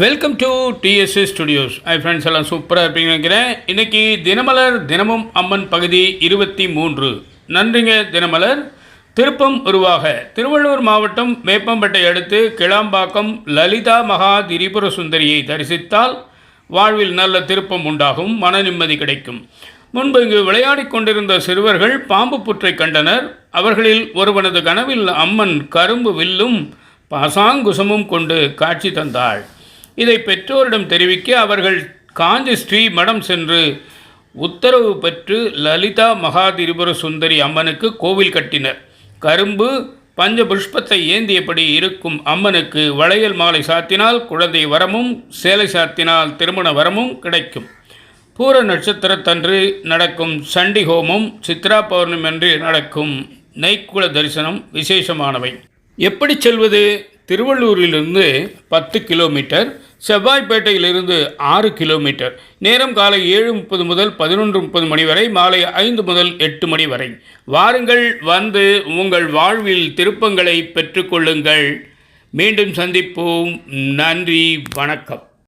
Welcome to TDS studios. Friends எல்லாம் சூப்பராக இருப்பீங்கன்னு நினைக்கிறேன். இன்றைக்கி தினமலர் தினமும் அம்மன் பகுதி 23. நன்றிங்க தினமலர். திருப்பம் உருவாக திருவள்ளூர் மாவட்டம் வேப்பம்பட்டை அடுத்து கிளாம்பாக்கம் லலிதா மகா திரிபுர சுந்தரியை தரிசித்தால் வாழ்வில் நல்ல திருப்பம் உண்டாகும், மன நிம்மதி கிடைக்கும். முன்பு இங்கு விளையாடி கொண்டிருந்த சிறுவர்கள் பாம்பு புற்றை கண்டனர். அவர்களில் ஒருவனது கனவில் அம்மன் கரும்பு வில்லும் பாசாங்குசமும் கொண்டு காட்சி தந்தாள். இதை பெற்றோரிடம் தெரிவிக்க அவர்கள் காஞ்சி ஸ்ரீ மடம் சென்று உத்தரவு பெற்று லலிதா மகாதிரிபுர சுந்தரி அம்மனுக்கு கோவில் கட்டினர். கரும்பு பஞ்ச புஷ்பத்தை ஏந்தியபடி இருக்கும் அம்மனுக்கு வளையல் மாலை சாத்தினால் குழந்தை வரமும், சேலை சாத்தினால் திருமண வரமும் கிடைக்கும். பூர நட்சத்திரத்தன்று நடக்கும் சண்டி ஹோமம், சித்ரா பௌர்ணமி அன்று நடக்கும் நெய்க்குள தரிசனம் விசேஷமானவை. எப்படி செல்வது? திருவள்ளூரிலிருந்து 10 கிலோமீட்டர், செவ்வாய்ப்பேட்டையிலிருந்து 6 கிலோமீட்டர். நேரம் காலை 7:30 முதல் 11:30 மணி வரை, மாலை 5 முதல் 8 மணி வரை. வாருங்கள், வந்து உங்கள் வாழ்வில் திருப்பங்களை பெற்றுக்கொள்ளுங்கள். மீண்டும் சந்திப்போம். நன்றி, வணக்கம்.